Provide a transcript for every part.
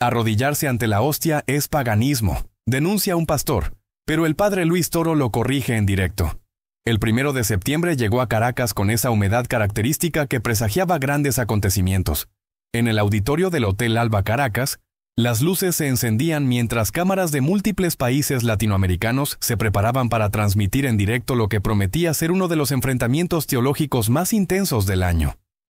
Arrodillarse ante la hostia es paganismo, denuncia un pastor, pero el padre Luis Toro lo corrige en directo. El 1 de septiembre llegó a Caracas con esa humedad característica que presagiaba grandes acontecimientos. En el auditorio del Hotel Alba Caracas, las luces se encendían mientras cámaras de múltiples países latinoamericanos se preparaban para transmitir en directo lo que prometía ser uno de los enfrentamientos teológicos más intensos del año.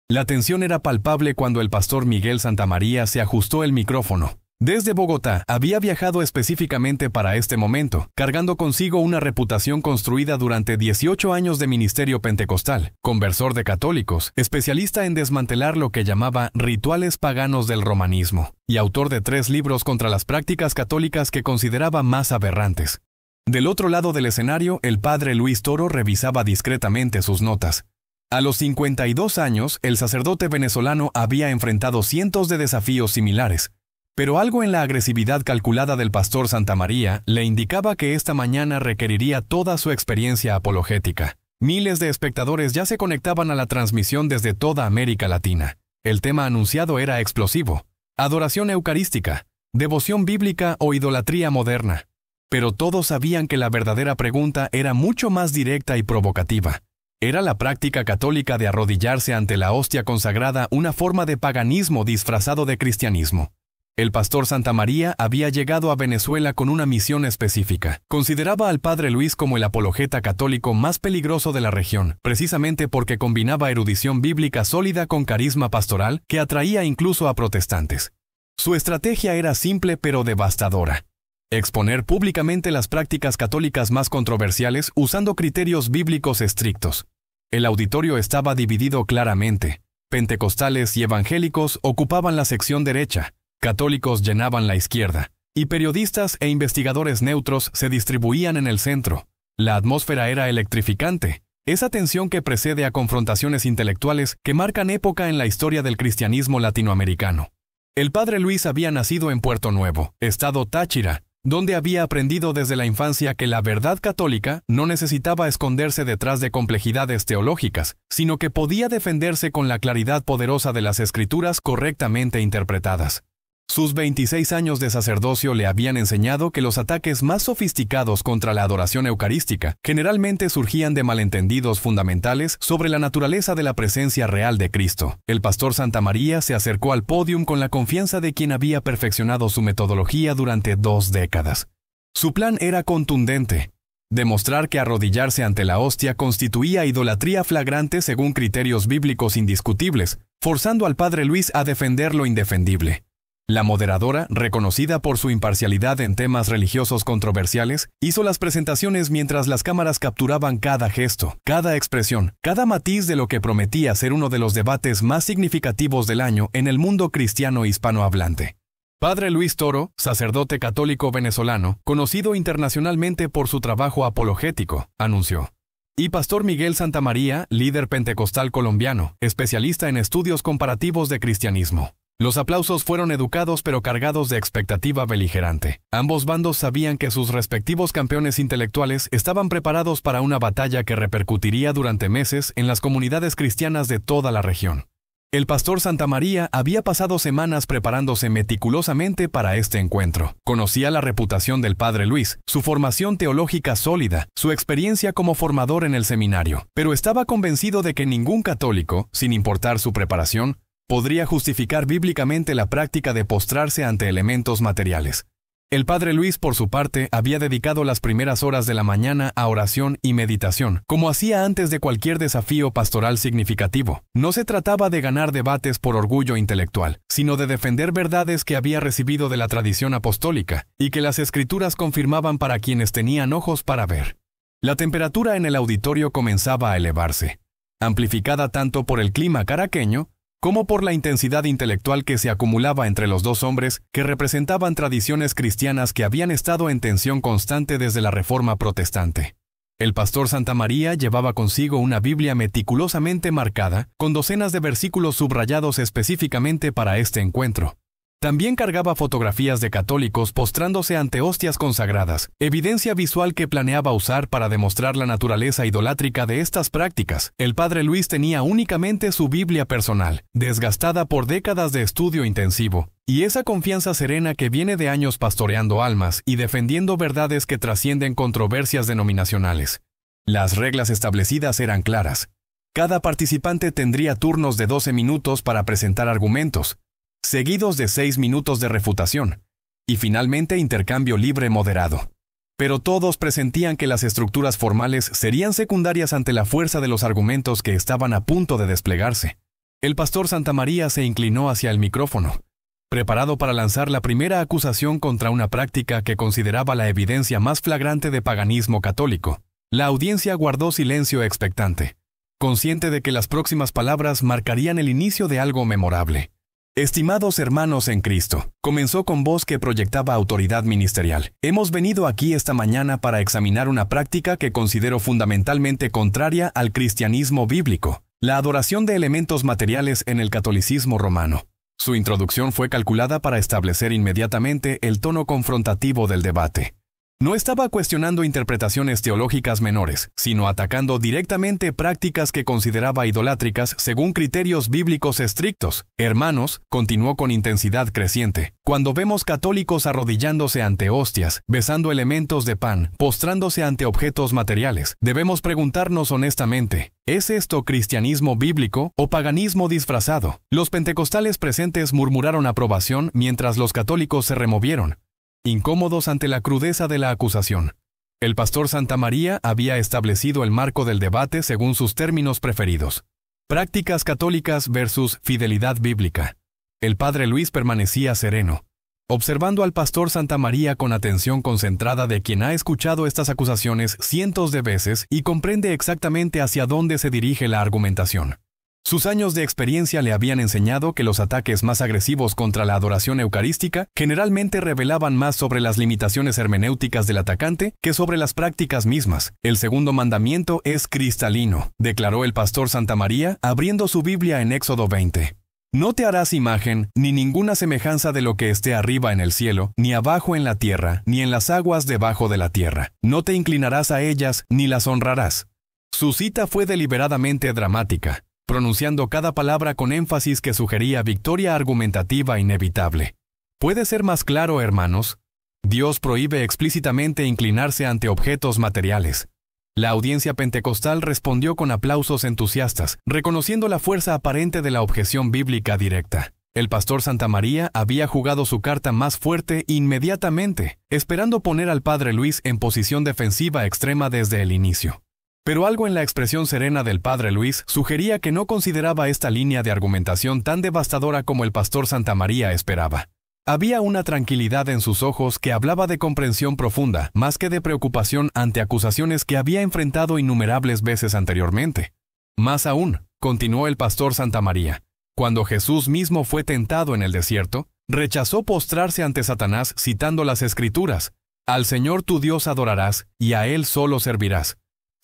La tensión era palpable cuando el pastor Miguel Santamaría se ajustó el micrófono. Desde Bogotá había viajado específicamente para este momento, cargando consigo una reputación construida durante 18 años de ministerio pentecostal, conversor de católicos, especialista en desmantelar lo que llamaba rituales paganos del romanismo, y autor de 3 libros contra las prácticas católicas que consideraba más aberrantes. Del otro lado del escenario, el padre Luis Toro revisaba discretamente sus notas. A los 52 años, el sacerdote venezolano había enfrentado cientos de desafíos similares, pero algo en la agresividad calculada del pastor Santamaría le indicaba que esta mañana requeriría toda su experiencia apologética. Miles de espectadores ya se conectaban a la transmisión desde toda América Latina. El tema anunciado era explosivo: adoración eucarística, devoción bíblica o idolatría moderna. Pero todos sabían que la verdadera pregunta era mucho más directa y provocativa. ¿Era la práctica católica de arrodillarse ante la hostia consagrada una forma de paganismo disfrazado de cristianismo? El pastor Santamaría había llegado a Venezuela con una misión específica. Consideraba al padre Luis como el apologeta católico más peligroso de la región, precisamente porque combinaba erudición bíblica sólida con carisma pastoral que atraía incluso a protestantes. Su estrategia era simple pero devastadora: exponer públicamente las prácticas católicas más controversiales usando criterios bíblicos estrictos. El auditorio estaba dividido claramente. Pentecostales y evangélicos ocupaban la sección derecha, católicos llenaban la izquierda, y periodistas e investigadores neutros se distribuían en el centro. La atmósfera era electrificante, esa tensión que precede a confrontaciones intelectuales que marcan época en la historia del cristianismo latinoamericano. El padre Luis había nacido en Puerto Nuevo, estado Táchira, donde había aprendido desde la infancia que la verdad católica no necesitaba esconderse detrás de complejidades teológicas, sino que podía defenderse con la claridad poderosa de las escrituras correctamente interpretadas. Sus 26 años de sacerdocio le habían enseñado que los ataques más sofisticados contra la adoración eucarística generalmente surgían de malentendidos fundamentales sobre la naturaleza de la presencia real de Cristo. El pastor Santamaría se acercó al pódium con la confianza de quien había perfeccionado su metodología durante 2 décadas. Su plan era contundente: demostrar que arrodillarse ante la hostia constituía idolatría flagrante según criterios bíblicos indiscutibles, forzando al padre Luis a defender lo indefendible. La moderadora, reconocida por su imparcialidad en temas religiosos controversiales, hizo las presentaciones mientras las cámaras capturaban cada gesto, cada expresión, cada matiz de lo que prometía ser uno de los debates más significativos del año en el mundo cristiano hispanohablante. Padre Luis Toro, sacerdote católico venezolano, conocido internacionalmente por su trabajo apologético, anunció. Y pastor Miguel Santamaría, líder pentecostal colombiano, especialista en estudios comparativos de cristianismo. Los aplausos fueron educados pero cargados de expectativa beligerante. Ambos bandos sabían que sus respectivos campeones intelectuales estaban preparados para una batalla que repercutiría durante meses en las comunidades cristianas de toda la región. El pastor Santamaría había pasado semanas preparándose meticulosamente para este encuentro. Conocía la reputación del padre Luis, su formación teológica sólida, su experiencia como formador en el seminario, pero estaba convencido de que ningún católico, sin importar su preparación, podría justificar bíblicamente la práctica de postrarse ante elementos materiales. El padre Luis, por su parte, había dedicado las primeras horas de la mañana a oración y meditación, como hacía antes de cualquier desafío pastoral significativo. No se trataba de ganar debates por orgullo intelectual, sino de defender verdades que había recibido de la tradición apostólica y que las escrituras confirmaban para quienes tenían ojos para ver. La temperatura en el auditorio comenzaba a elevarse, amplificada tanto por el clima caraqueño como por la intensidad intelectual que se acumulaba entre los dos hombres que representaban tradiciones cristianas que habían estado en tensión constante desde la Reforma protestante. El pastor Santamaría llevaba consigo una Biblia meticulosamente marcada, con docenas de versículos subrayados específicamente para este encuentro. También cargaba fotografías de católicos postrándose ante hostias consagradas, evidencia visual que planeaba usar para demostrar la naturaleza idolátrica de estas prácticas. El padre Luis tenía únicamente su Biblia personal, desgastada por décadas de estudio intensivo, y esa confianza serena que viene de años pastoreando almas y defendiendo verdades que trascienden controversias denominacionales. Las reglas establecidas eran claras. Cada participante tendría turnos de 12 minutos para presentar argumentos, seguidos de 6 minutos de refutación, y finalmente intercambio libre moderado. Pero todos presentían que las estructuras formales serían secundarias ante la fuerza de los argumentos que estaban a punto de desplegarse. El pastor Santamaría se inclinó hacia el micrófono, preparado para lanzar la primera acusación contra una práctica que consideraba la evidencia más flagrante de paganismo católico. La audiencia guardó silencio expectante, consciente de que las próximas palabras marcarían el inicio de algo memorable. Estimados hermanos en Cristo, comenzó con voz que proyectaba autoridad ministerial. Hemos venido aquí esta mañana para examinar una práctica que considero fundamentalmente contraria al cristianismo bíblico, la adoración de elementos materiales en el catolicismo romano. Su introducción fue calculada para establecer inmediatamente el tono confrontativo del debate. No estaba cuestionando interpretaciones teológicas menores, sino atacando directamente prácticas que consideraba idolátricas según criterios bíblicos estrictos. Hermanos, continuó con intensidad creciente, cuando vemos católicos arrodillándose ante hostias, besando elementos de pan, postrándose ante objetos materiales, debemos preguntarnos honestamente, ¿es esto cristianismo bíblico o paganismo disfrazado? Los pentecostales presentes murmuraron aprobación mientras los católicos se removieron, incómodos ante la crudeza de la acusación. El pastor Santamaría había establecido el marco del debate según sus términos preferidos. Prácticas católicas versus fidelidad bíblica. El padre Luis permanecía sereno, observando al pastor Santamaría con atención concentrada de quien ha escuchado estas acusaciones cientos de veces y comprende exactamente hacia dónde se dirige la argumentación. Sus años de experiencia le habían enseñado que los ataques más agresivos contra la adoración eucarística generalmente revelaban más sobre las limitaciones hermenéuticas del atacante que sobre las prácticas mismas. El segundo mandamiento es cristalino, declaró el pastor Santamaría, abriendo su Biblia en Éxodo 20. No te harás imagen, ni ninguna semejanza de lo que esté arriba en el cielo, ni abajo en la tierra, ni en las aguas debajo de la tierra. No te inclinarás a ellas, ni las honrarás. Su cita fue deliberadamente dramática, pronunciando cada palabra con énfasis que sugería victoria argumentativa inevitable. ¿Puede ser más claro, hermanos? Dios prohíbe explícitamente inclinarse ante objetos materiales. La audiencia pentecostal respondió con aplausos entusiastas, reconociendo la fuerza aparente de la objeción bíblica directa. El pastor Santamaría había jugado su carta más fuerte inmediatamente, esperando poner al padre Luis en posición defensiva extrema desde el inicio. Pero algo en la expresión serena del padre Luis sugería que no consideraba esta línea de argumentación tan devastadora como el pastor Santamaría esperaba. Había una tranquilidad en sus ojos que hablaba de comprensión profunda, más que de preocupación ante acusaciones que había enfrentado innumerables veces anteriormente. Más aún, continuó el pastor Santamaría, cuando Jesús mismo fue tentado en el desierto, rechazó postrarse ante Satanás citando las Escrituras: «Al Señor tu Dios adorarás, y a Él solo servirás».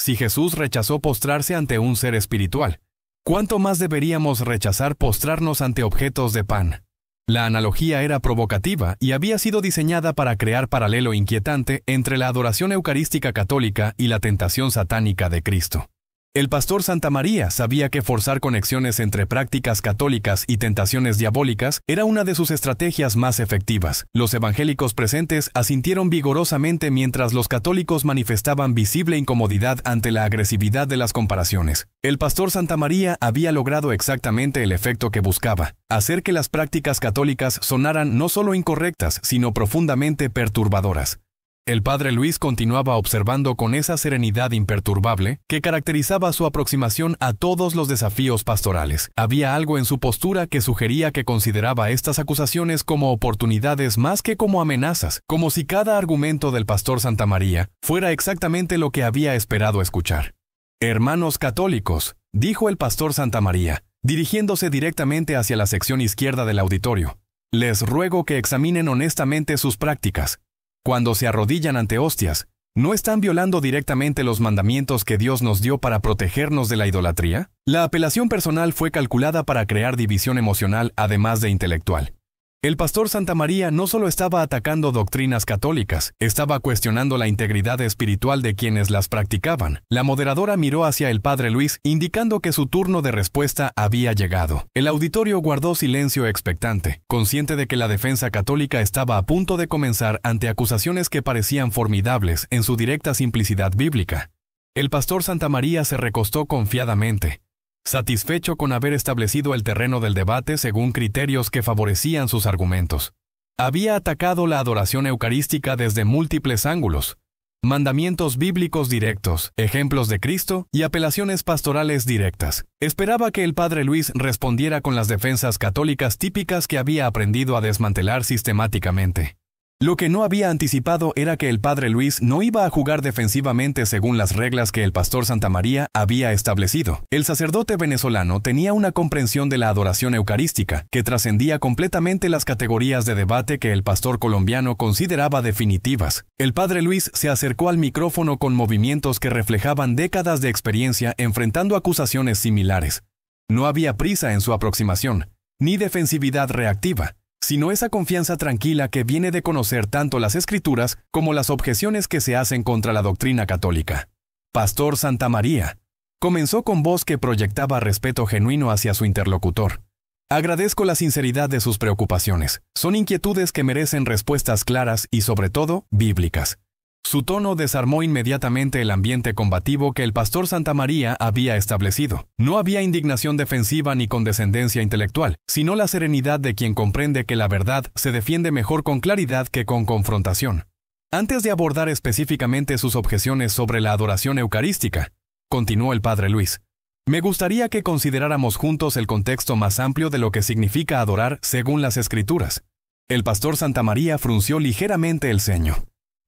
Si Jesús rechazó postrarse ante un ser espiritual, ¿cuánto más deberíamos rechazar postrarnos ante objetos de pan? La analogía era provocativa y había sido diseñada para crear paralelo inquietante entre la adoración eucarística católica y la tentación satánica de Cristo. El pastor Santamaría sabía que forzar conexiones entre prácticas católicas y tentaciones diabólicas era una de sus estrategias más efectivas. Los evangélicos presentes asintieron vigorosamente mientras los católicos manifestaban visible incomodidad ante la agresividad de las comparaciones. El pastor Santamaría había logrado exactamente el efecto que buscaba: hacer que las prácticas católicas sonaran no solo incorrectas, sino profundamente perturbadoras. El padre Luis continuaba observando con esa serenidad imperturbable que caracterizaba su aproximación a todos los desafíos pastorales. Había algo en su postura que sugería que consideraba estas acusaciones como oportunidades más que como amenazas, como si cada argumento del pastor Santamaría fuera exactamente lo que había esperado escuchar. «Hermanos católicos», dijo el pastor Santamaría, dirigiéndose directamente hacia la sección izquierda del auditorio, «les ruego que examinen honestamente sus prácticas. Cuando se arrodillan ante hostias, ¿no están violando directamente los mandamientos que Dios nos dio para protegernos de la idolatría?» La apelación personal fue calculada para crear división emocional además de intelectual. El pastor Santamaría no solo estaba atacando doctrinas católicas, estaba cuestionando la integridad espiritual de quienes las practicaban. La moderadora miró hacia el padre Luis, indicando que su turno de respuesta había llegado. El auditorio guardó silencio expectante, consciente de que la defensa católica estaba a punto de comenzar ante acusaciones que parecían formidables en su directa simplicidad bíblica. El pastor Santamaría se recostó confiadamente, satisfecho con haber establecido el terreno del debate según criterios que favorecían sus argumentos. Había atacado la adoración eucarística desde múltiples ángulos: mandamientos bíblicos directos, ejemplos de Cristo y apelaciones pastorales directas. Esperaba que el padre Luis respondiera con las defensas católicas típicas que había aprendido a desmantelar sistemáticamente. Lo que no había anticipado era que el padre Luis no iba a jugar defensivamente según las reglas que el pastor Santamaría había establecido. El sacerdote venezolano tenía una comprensión de la adoración eucarística que trascendía completamente las categorías de debate que el pastor colombiano consideraba definitivas. El padre Luis se acercó al micrófono con movimientos que reflejaban décadas de experiencia enfrentando acusaciones similares. No había prisa en su aproximación, ni defensividad reactiva, sino esa confianza tranquila que viene de conocer tanto las Escrituras como las objeciones que se hacen contra la doctrina católica. Pastor Santamaría, comenzó con voz que proyectaba respeto genuino hacia su interlocutor. Agradezco la sinceridad de sus preocupaciones. Son inquietudes que merecen respuestas claras y, sobre todo, bíblicas. Su tono desarmó inmediatamente el ambiente combativo que el pastor Santamaría había establecido. No había indignación defensiva ni condescendencia intelectual, sino la serenidad de quien comprende que la verdad se defiende mejor con claridad que con confrontación. Antes de abordar específicamente sus objeciones sobre la adoración eucarística, continuó el padre Luis, me gustaría que consideráramos juntos el contexto más amplio de lo que significa adorar según las Escrituras. El pastor Santamaría frunció ligeramente el ceño.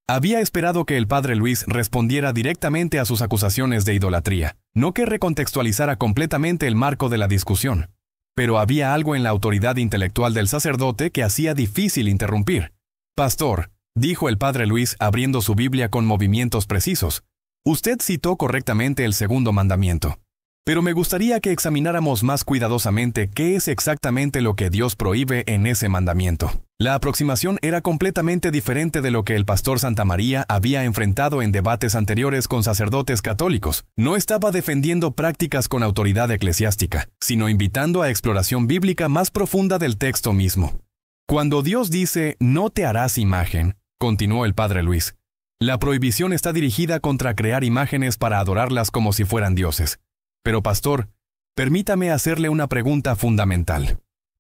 Había esperado que el padre Luis respondiera directamente a sus acusaciones de idolatría, no que recontextualizara completamente el marco de la discusión. Pero había algo en la autoridad intelectual del sacerdote que hacía difícil interrumpir. Pastor, dijo el padre Luis abriendo su Biblia con movimientos precisos, usted citó correctamente el segundo mandamiento. Pero me gustaría que examináramos más cuidadosamente qué es exactamente lo que Dios prohíbe en ese mandamiento. La aproximación era completamente diferente de lo que el pastor Santamaría había enfrentado en debates anteriores con sacerdotes católicos. No estaba defendiendo prácticas con autoridad eclesiástica, sino invitando a exploración bíblica más profunda del texto mismo. Cuando Dios dice, no te harás imagen, continuó el padre Luis, la prohibición está dirigida contra crear imágenes para adorarlas como si fueran dioses. Pero pastor, permítame hacerle una pregunta fundamental.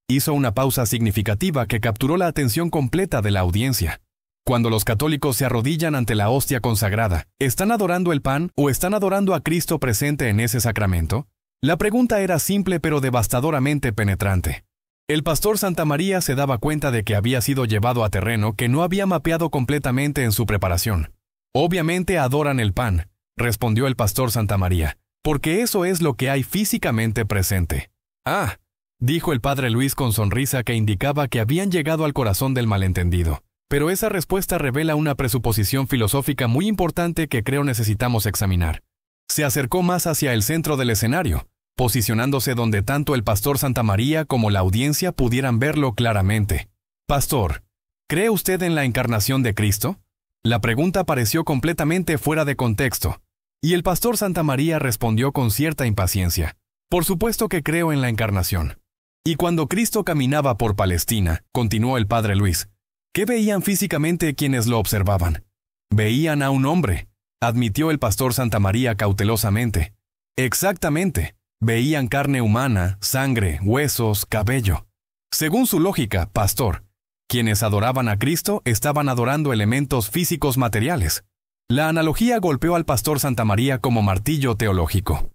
Hizo una pausa significativa que capturó la atención completa de la audiencia. Cuando los católicos se arrodillan ante la hostia consagrada, ¿están adorando el pan o están adorando a Cristo presente en ese sacramento? La pregunta era simple pero devastadoramente penetrante. El pastor Santamaría se daba cuenta de que había sido llevado a terreno que no había mapeado completamente en su preparación. Obviamente adoran el pan, respondió el pastor Santamaría, porque eso es lo que hay físicamente presente. Ah, dijo el padre Luis con sonrisa que indicaba que habían llegado al corazón del malentendido. Pero esa respuesta revela una presuposición filosófica muy importante que creo necesitamos examinar. Se acercó más hacia el centro del escenario, posicionándose donde tanto el pastor Santamaría como la audiencia pudieran verlo claramente. Pastor, ¿cree usted en la encarnación de Cristo? La pregunta pareció completamente fuera de contexto. Y el pastor Santamaría respondió con cierta impaciencia. Por supuesto que creo en la encarnación. Y cuando Cristo caminaba por Palestina, continuó el padre Luis, ¿qué veían físicamente quienes lo observaban? Veían a un hombre, admitió el pastor Santamaría cautelosamente. Exactamente, veían carne humana, sangre, huesos, cabello. Según su lógica, pastor, quienes adoraban a Cristo estaban adorando elementos físicos materiales. La analogía golpeó al pastor Santamaría como martillo teológico.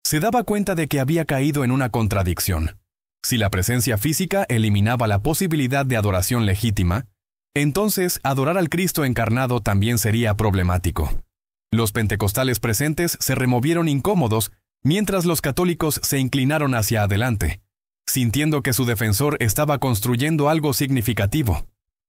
Se daba cuenta de que había caído en una contradicción. Si la presencia física eliminaba la posibilidad de adoración legítima, entonces adorar al Cristo encarnado también sería problemático. Los pentecostales presentes se removieron incómodos, mientras los católicos se inclinaron hacia adelante, sintiendo que su defensor estaba construyendo algo significativo.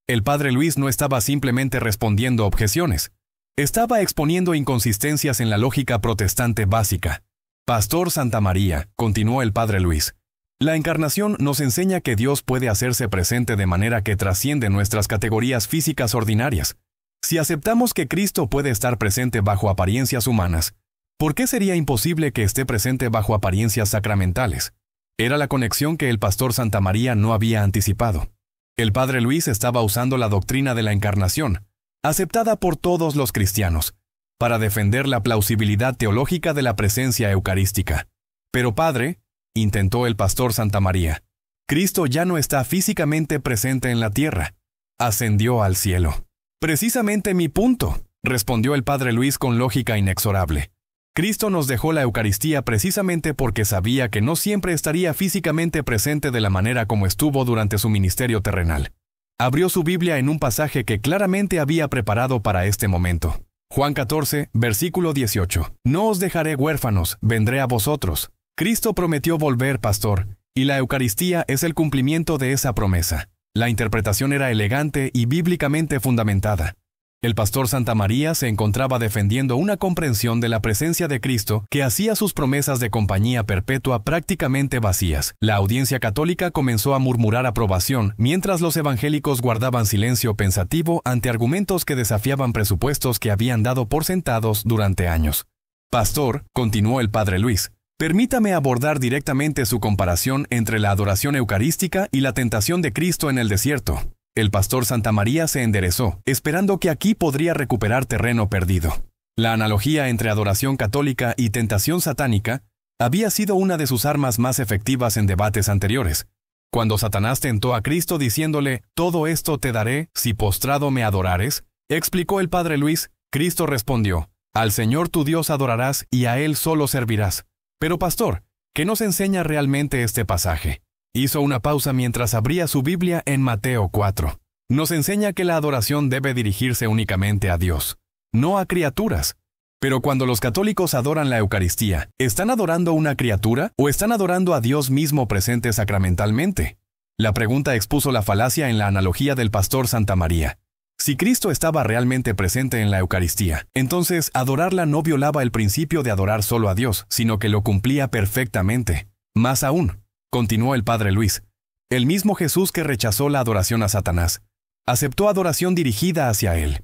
El padre Luis no estaba simplemente respondiendo objeciones. Estaba exponiendo inconsistencias en la lógica protestante básica. Pastor Santamaría, continuó el padre Luis, La encarnación nos enseña que Dios puede hacerse presente de manera que trasciende nuestras categorías físicas ordinarias. Si aceptamos que Cristo puede estar presente bajo apariencias humanas, ¿por qué sería imposible que esté presente bajo apariencias sacramentales? Era la conexión que el pastor Santamaría no había anticipado. El padre Luis estaba usando la doctrina de la encarnación, aceptada por todos los cristianos, para defender la plausibilidad teológica de la presencia eucarística. Pero padre, intentó el pastor Santamaría, Cristo ya no está físicamente presente en la tierra. Ascendió al cielo. Precisamente mi punto, respondió el padre Luis con lógica inexorable. Cristo nos dejó la Eucaristía precisamente porque sabía que no siempre estaría físicamente presente de la manera como estuvo durante su ministerio terrenal. Abrió su Biblia en un pasaje que claramente había preparado para este momento. Juan 14, versículo 18. No os dejaré huérfanos, vendré a vosotros. Cristo prometió volver, pastor, y la Eucaristía es el cumplimiento de esa promesa. La interpretación era elegante y bíblicamente fundamentada. El pastor Santamaría se encontraba defendiendo una comprensión de la presencia de Cristo que hacía sus promesas de compañía perpetua prácticamente vacías. La audiencia católica comenzó a murmurar aprobación, mientras los evangélicos guardaban silencio pensativo ante argumentos que desafiaban presupuestos que habían dado por sentados durante años. Pastor, continuó el padre Luis, permítame abordar directamente su comparación entre la adoración eucarística y la tentación de Cristo en el desierto. El pastor Santamaría se enderezó, esperando que aquí podría recuperar terreno perdido. La analogía entre adoración católica y tentación satánica había sido una de sus armas más efectivas en debates anteriores. Cuando Satanás tentó a Cristo diciéndole, «Todo esto te daré si postrado me adorares», explicó el padre Luis, Cristo respondió, «Al Señor tu Dios adorarás y a Él solo servirás». Pero pastor, ¿qué nos enseña realmente este pasaje? Hizo una pausa mientras abría su Biblia en Mateo 4. Nos enseña que la adoración debe dirigirse únicamente a Dios, no a criaturas. Pero cuando los católicos adoran la Eucaristía, ¿están adorando una criatura o están adorando a Dios mismo presente sacramentalmente? La pregunta expuso la falacia en la analogía del pastor Santamaría. Si Cristo estaba realmente presente en la Eucaristía, entonces adorarla no violaba el principio de adorar solo a Dios, sino que lo cumplía perfectamente. Más aún, continuó el padre Luis, el mismo Jesús que rechazó la adoración a Satanás, aceptó adoración dirigida hacia él.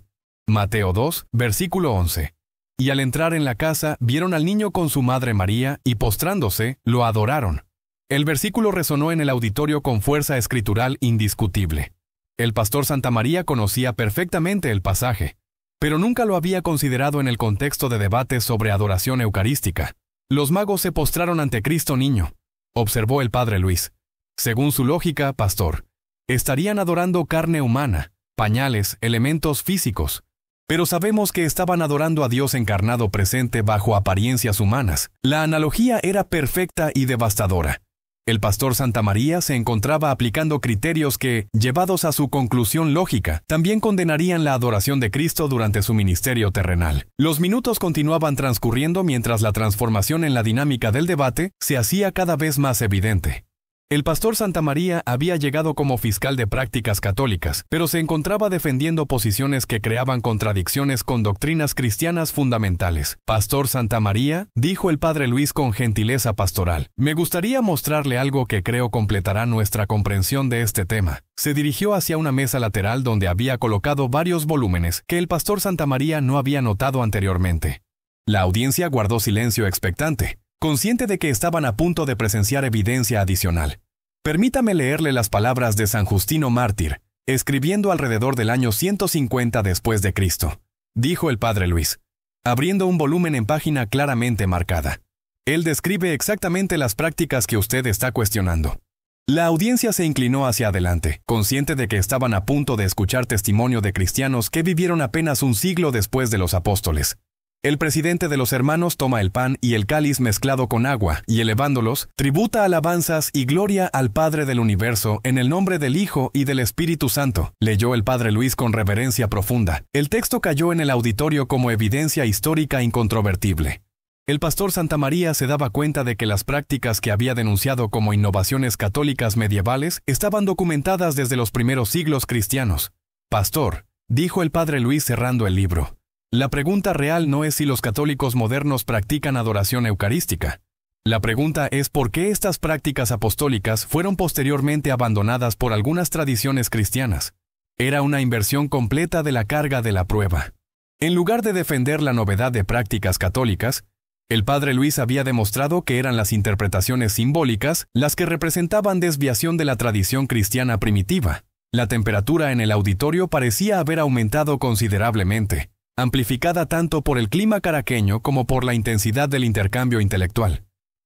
Mateo 2, versículo 11. Y al entrar en la casa, vieron al niño con su madre María y postrándose, lo adoraron. El versículo resonó en el auditorio con fuerza escritural indiscutible. El pastor Santamaría conocía perfectamente el pasaje, pero nunca lo había considerado en el contexto de debates sobre adoración eucarística. Los magos se postraron ante Cristo niño, observó el padre Luis. Según su lógica, pastor, estarían adorando carne humana, pañales, elementos físicos. Pero sabemos que estaban adorando a Dios encarnado presente bajo apariencias humanas. La analogía era perfecta y devastadora. El pastor Santamaría se encontraba aplicando criterios que, llevados a su conclusión lógica, también condenarían la adoración de Cristo durante su ministerio terrenal. Los minutos continuaban transcurriendo mientras la transformación en la dinámica del debate se hacía cada vez más evidente. El pastor Santamaría había llegado como fiscal de prácticas católicas, pero se encontraba defendiendo posiciones que creaban contradicciones con doctrinas cristianas fundamentales. Pastor Santamaría, dijo el padre Luis con gentileza pastoral, me gustaría mostrarle algo que creo completará nuestra comprensión de este tema. Se dirigió hacia una mesa lateral donde había colocado varios volúmenes que el pastor Santamaría no había notado anteriormente. La audiencia guardó silencio expectante, consciente de que estaban a punto de presenciar evidencia adicional. Permítame leerle las palabras de San Justino Mártir, escribiendo alrededor del año 150 después de Cristo. Dijo el padre Luis, abriendo un volumen en página claramente marcada. Él describe exactamente las prácticas que usted está cuestionando. La audiencia se inclinó hacia adelante, consciente de que estaban a punto de escuchar testimonio de cristianos que vivieron apenas un siglo después de los apóstoles. El presidente de los hermanos toma el pan y el cáliz mezclado con agua, y elevándolos, tributa alabanzas y gloria al Padre del universo en el nombre del Hijo y del Espíritu Santo, leyó el padre Luis con reverencia profunda. El texto cayó en el auditorio como evidencia histórica incontrovertible. El pastor Santamaría se daba cuenta de que las prácticas que había denunciado como innovaciones católicas medievales estaban documentadas desde los primeros siglos cristianos. Pastor, dijo el padre Luis cerrando el libro, la pregunta real no es si los católicos modernos practican adoración eucarística. La pregunta es por qué estas prácticas apostólicas fueron posteriormente abandonadas por algunas tradiciones cristianas. Era una inversión completa de la carga de la prueba. En lugar de defender la novedad de prácticas católicas, el padre Luis había demostrado que eran las interpretaciones simbólicas las que representaban desviación de la tradición cristiana primitiva. La temperatura en el auditorio parecía haber aumentado considerablemente, amplificada tanto por el clima caraqueño como por la intensidad del intercambio intelectual.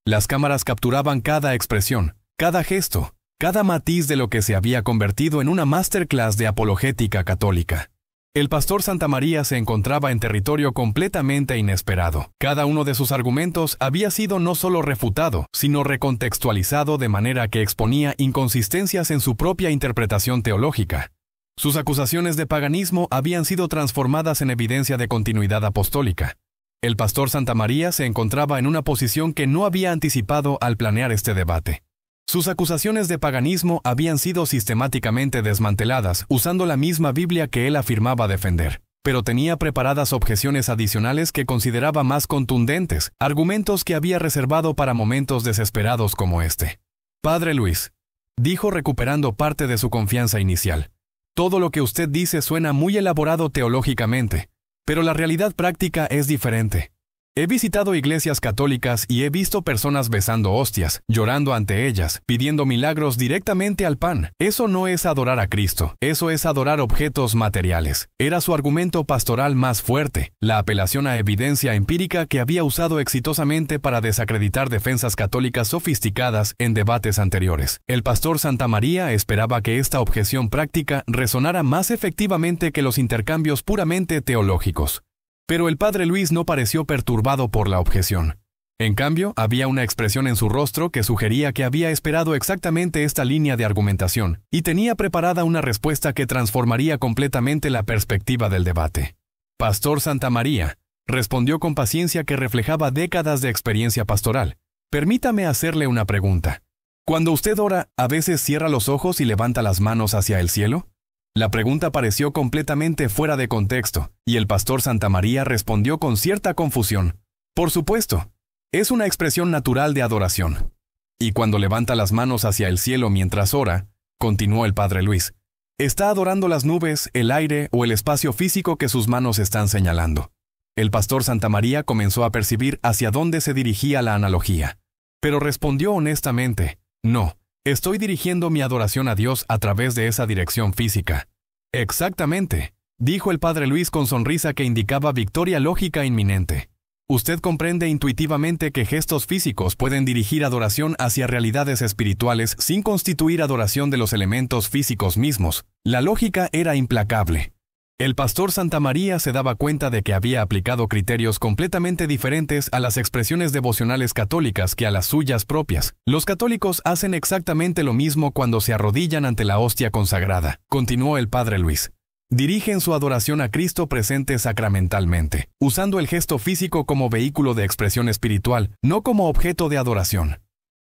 Las cámaras capturaban cada expresión, cada gesto, cada matiz de lo que se había convertido en una masterclass de apologética católica. El pastor Santamaría se encontraba en territorio completamente inesperado. Cada uno de sus argumentos había sido no solo refutado, sino recontextualizado de manera que exponía inconsistencias en su propia interpretación teológica. Sus acusaciones de paganismo habían sido transformadas en evidencia de continuidad apostólica. El pastor Santamaría se encontraba en una posición que no había anticipado al planear este debate. Sus acusaciones de paganismo habían sido sistemáticamente desmanteladas usando la misma Biblia que él afirmaba defender, pero tenía preparadas objeciones adicionales que consideraba más contundentes, argumentos que había reservado para momentos desesperados como este. Padre Luis, dijo recuperando parte de su confianza inicial, todo lo que usted dice suena muy elaborado teológicamente, pero la realidad práctica es diferente. He visitado iglesias católicas y he visto personas besando hostias, llorando ante ellas, pidiendo milagros directamente al pan. Eso no es adorar a Cristo, eso es adorar objetos materiales. Era su argumento pastoral más fuerte, la apelación a evidencia empírica que había usado exitosamente para desacreditar defensas católicas sofisticadas en debates anteriores. El pastor Santamaría esperaba que esta objeción práctica resonara más efectivamente que los intercambios puramente teológicos. Pero el padre Luis no pareció perturbado por la objeción. En cambio, había una expresión en su rostro que sugería que había esperado exactamente esta línea de argumentación y tenía preparada una respuesta que transformaría completamente la perspectiva del debate. Pastor Santamaría, respondió con paciencia que reflejaba décadas de experiencia pastoral. Permítame hacerle una pregunta. Cuando usted ora, ¿a veces cierra los ojos y levanta las manos hacia el cielo? La pregunta pareció completamente fuera de contexto, y el pastor Santamaría respondió con cierta confusión. Por supuesto, es una expresión natural de adoración. Y cuando levanta las manos hacia el cielo mientras ora, continuó el padre Luis, está adorando las nubes, el aire o el espacio físico que sus manos están señalando. El pastor Santamaría comenzó a percibir hacia dónde se dirigía la analogía, pero respondió honestamente, no. Estoy dirigiendo mi adoración a Dios a través de esa dirección física. Exactamente, dijo el padre Luis con sonrisa que indicaba victoria lógica inminente. Usted comprende intuitivamente que gestos físicos pueden dirigir adoración hacia realidades espirituales sin constituir adoración de los elementos físicos mismos. La lógica era implacable. El pastor Santamaría se daba cuenta de que había aplicado criterios completamente diferentes a las expresiones devocionales católicas que a las suyas propias. Los católicos hacen exactamente lo mismo cuando se arrodillan ante la hostia consagrada, continuó el padre Luis. Dirigen su adoración a Cristo presente sacramentalmente, usando el gesto físico como vehículo de expresión espiritual, no como objeto de adoración.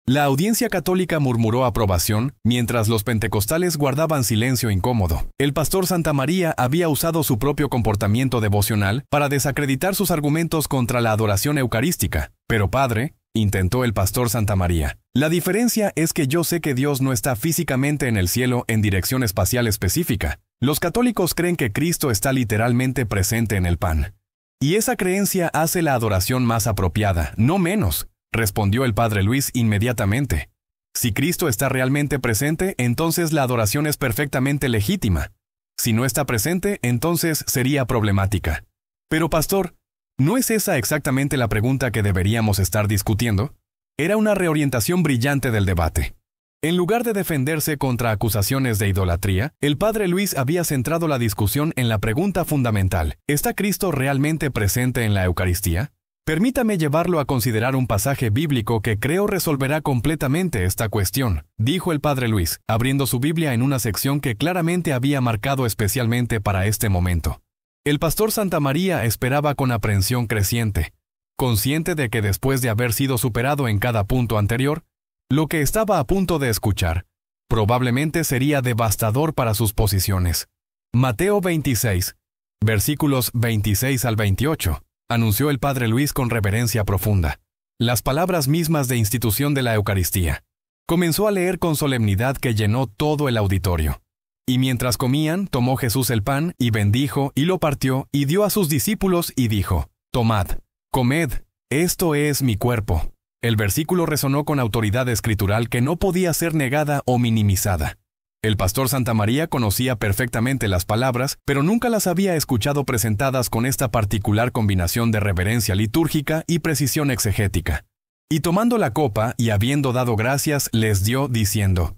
La audiencia católica murmuró aprobación, mientras los pentecostales guardaban silencio incómodo. El pastor Santamaría había usado su propio comportamiento devocional para desacreditar sus argumentos contra la adoración eucarística. Pero padre, intentó el pastor Santamaría, la diferencia es que yo sé que Dios no está físicamente en el cielo en dirección espacial específica. Los católicos creen que Cristo está literalmente presente en el pan. Y esa creencia hace la adoración más apropiada, no menos. Respondió el padre Luis inmediatamente. Si Cristo está realmente presente, entonces la adoración es perfectamente legítima. Si no está presente, entonces sería problemática. Pero pastor, ¿no es esa exactamente la pregunta que deberíamos estar discutiendo? Era una reorientación brillante del debate. En lugar de defenderse contra acusaciones de idolatría, el padre Luis había centrado la discusión en la pregunta fundamental: ¿está Cristo realmente presente en la Eucaristía? Permítame llevarlo a considerar un pasaje bíblico que creo resolverá completamente esta cuestión, dijo el padre Luis, abriendo su Biblia en una sección que claramente había marcado especialmente para este momento. El pastor Santamaría esperaba con aprensión creciente, consciente de que después de haber sido superado en cada punto anterior, lo que estaba a punto de escuchar probablemente sería devastador para sus posiciones. Mateo 26, versículos 26 al 28. Anunció el padre Luis con reverencia profunda. las palabras mismas de institución de la Eucaristía. Comenzó a leer con solemnidad que llenó todo el auditorio. Y mientras comían, tomó Jesús el pan, y bendijo, y lo partió, y dio a sus discípulos, y dijo: «Tomad, comed, esto es mi cuerpo». El versículo resonó con autoridad escritural que no podía ser negada o minimizada. El pastor Santamaría conocía perfectamente las palabras, pero nunca las había escuchado presentadas con esta particular combinación de reverencia litúrgica y precisión exegética. Y tomando la copa, y habiendo dado gracias, les dio, diciendo: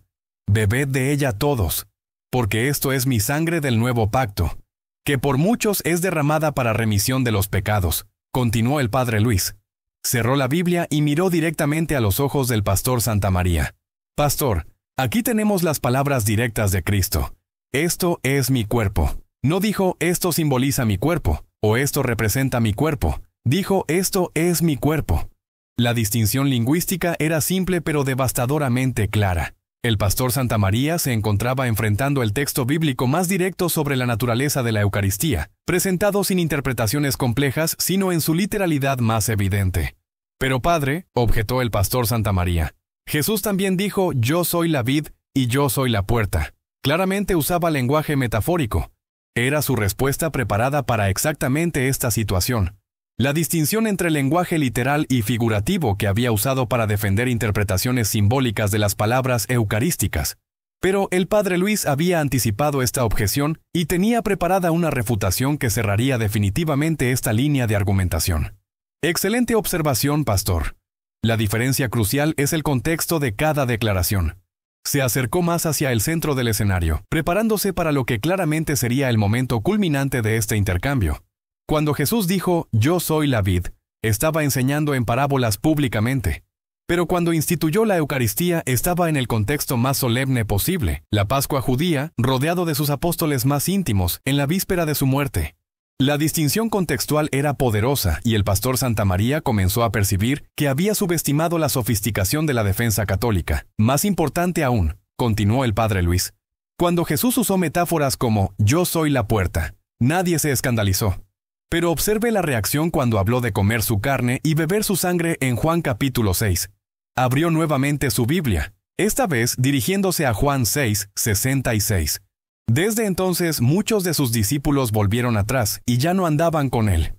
«Bebed de ella todos, porque esto es mi sangre del nuevo pacto, que por muchos es derramada para remisión de los pecados», continuó el padre Luis. Cerró la Biblia y miró directamente a los ojos del pastor Santamaría. «Pastor, aquí tenemos las palabras directas de Cristo. Esto es mi cuerpo». No dijo: «Esto simboliza mi cuerpo», o «Esto representa mi cuerpo». Dijo: «Esto es mi cuerpo». La distinción lingüística era simple pero devastadoramente clara. El pastor Santamaría se encontraba enfrentando el texto bíblico más directo sobre la naturaleza de la Eucaristía, presentado sin interpretaciones complejas, sino en su literalidad más evidente. «Pero padre», objetó el pastor Santamaría, «Jesús también dijo: yo soy la vid y yo soy la puerta». Claramente usaba lenguaje metafórico. Era su respuesta preparada para exactamente esta situación. La distinción entre lenguaje literal y figurativo que había usado para defender interpretaciones simbólicas de las palabras eucarísticas. Pero el padre Luis había anticipado esta objeción y tenía preparada una refutación que cerraría definitivamente esta línea de argumentación. Excelente observación, pastor. La diferencia crucial es el contexto de cada declaración. Se acercó más hacia el centro del escenario, preparándose para lo que claramente sería el momento culminante de este intercambio. Cuando Jesús dijo: «Yo soy la vid», estaba enseñando en parábolas públicamente. Pero cuando instituyó la Eucaristía estaba en el contexto más solemne posible, la Pascua judía, rodeado de sus apóstoles más íntimos, en la víspera de su muerte. La distinción contextual era poderosa y el pastor Santamaría comenzó a percibir que había subestimado la sofisticación de la defensa católica. Más importante aún, continuó el padre Luis, cuando Jesús usó metáforas como «yo soy la puerta», nadie se escandalizó. Pero observe la reacción cuando habló de comer su carne y beber su sangre en Juan capítulo 6. Abrió nuevamente su Biblia, esta vez dirigiéndose a Juan 6, 66. Desde entonces muchos de sus discípulos volvieron atrás y ya no andaban con él.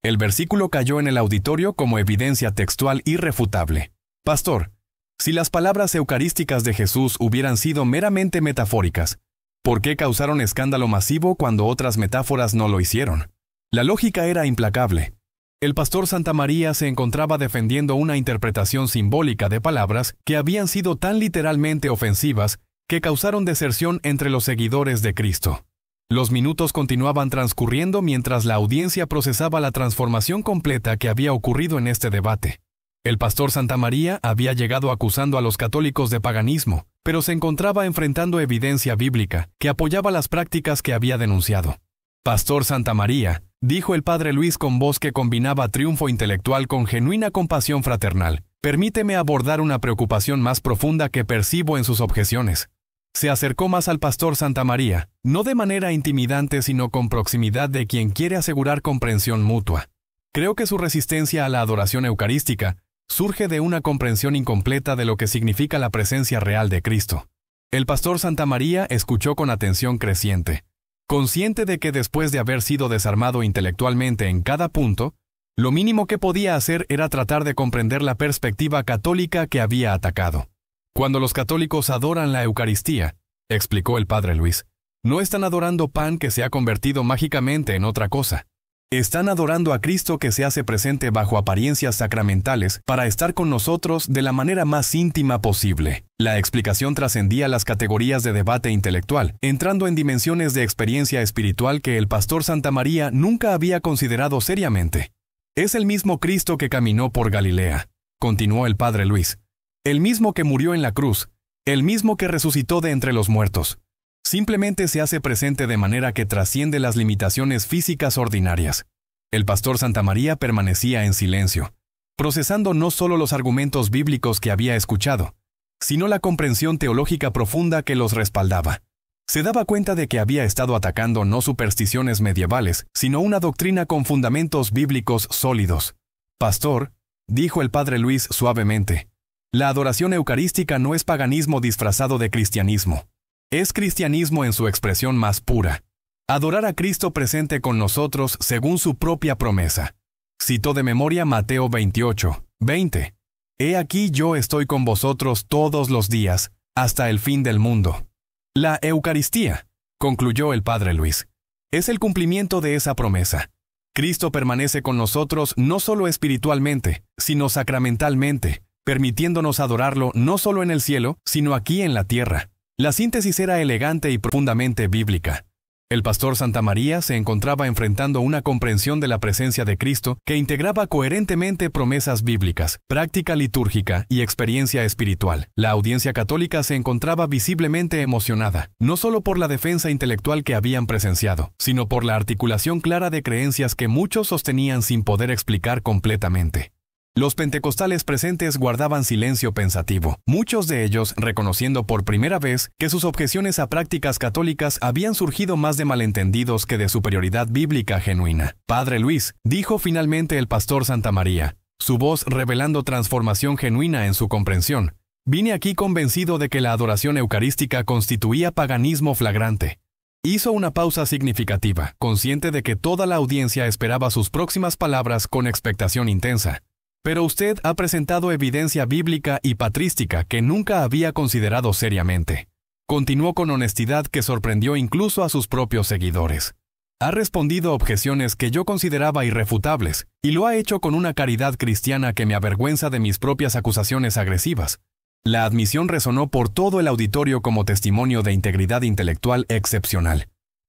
El versículo cayó en el auditorio como evidencia textual irrefutable. Pastor, si las palabras eucarísticas de Jesús hubieran sido meramente metafóricas, ¿por qué causaron escándalo masivo cuando otras metáforas no lo hicieron? La lógica era implacable. El pastor Santamaría se encontraba defendiendo una interpretación simbólica de palabras que habían sido tan literalmente ofensivas que causaron deserción entre los seguidores de Cristo. Los minutos continuaban transcurriendo mientras la audiencia procesaba la transformación completa que había ocurrido en este debate. El pastor Santamaría había llegado acusando a los católicos de paganismo, pero se encontraba enfrentando evidencia bíblica que apoyaba las prácticas que había denunciado. «Pastor Santamaría», dijo el padre Luis con voz que combinaba triunfo intelectual con genuina compasión fraternal, «permíteme abordar una preocupación más profunda que percibo en sus objeciones». Se acercó más al pastor Santamaría, no de manera intimidante sino con proximidad de quien quiere asegurar comprensión mutua. Creo que su resistencia a la adoración eucarística surge de una comprensión incompleta de lo que significa la presencia real de Cristo. El pastor Santamaría escuchó con atención creciente. Consciente de que después de haber sido desarmado intelectualmente en cada punto, lo mínimo que podía hacer era tratar de comprender la perspectiva católica que había atacado. Cuando los católicos adoran la Eucaristía, explicó el padre Luis, no están adorando pan que se ha convertido mágicamente en otra cosa. Están adorando a Cristo que se hace presente bajo apariencias sacramentales para estar con nosotros de la manera más íntima posible. La explicación trascendía las categorías de debate intelectual, entrando en dimensiones de experiencia espiritual que el pastor Santamaría nunca había considerado seriamente. Es el mismo Cristo que caminó por Galilea, continuó el padre Luis, el mismo que murió en la cruz, el mismo que resucitó de entre los muertos. Simplemente se hace presente de manera que trasciende las limitaciones físicas ordinarias. El pastor Santamaría permanecía en silencio, procesando no solo los argumentos bíblicos que había escuchado, sino la comprensión teológica profunda que los respaldaba. Se daba cuenta de que había estado atacando no supersticiones medievales, sino una doctrina con fundamentos bíblicos sólidos. Pastor, dijo el padre Luis suavemente. La adoración eucarística no es paganismo disfrazado de cristianismo. Es cristianismo en su expresión más pura. Adorar a Cristo presente con nosotros según su propia promesa. Citó de memoria Mateo 28:20. He aquí yo estoy con vosotros todos los días, hasta el fin del mundo. La Eucaristía, concluyó el padre Luis, es el cumplimiento de esa promesa. Cristo permanece con nosotros no solo espiritualmente, sino sacramentalmente, permitiéndonos adorarlo no solo en el cielo, sino aquí en la tierra. La síntesis era elegante y profundamente bíblica. El pastor Santamaría se encontraba enfrentando una comprensión de la presencia de Cristo que integraba coherentemente promesas bíblicas, práctica litúrgica y experiencia espiritual. La audiencia católica se encontraba visiblemente emocionada, no solo por la defensa intelectual que habían presenciado, sino por la articulación clara de creencias que muchos sostenían sin poder explicar completamente. Los pentecostales presentes guardaban silencio pensativo, muchos de ellos reconociendo por primera vez que sus objeciones a prácticas católicas habían surgido más de malentendidos que de superioridad bíblica genuina. Padre Luis, dijo finalmente el pastor Santamaría, su voz revelando transformación genuina en su comprensión. Vine aquí convencido de que la adoración eucarística constituía paganismo flagrante. Hizo una pausa significativa, consciente de que toda la audiencia esperaba sus próximas palabras con expectación intensa. Pero usted ha presentado evidencia bíblica y patrística que nunca había considerado seriamente. Continuó con honestidad que sorprendió incluso a sus propios seguidores. Ha respondido objeciones que yo consideraba irrefutables, y lo ha hecho con una caridad cristiana que me avergüenza de mis propias acusaciones agresivas. La admisión resonó por todo el auditorio como testimonio de integridad intelectual excepcional.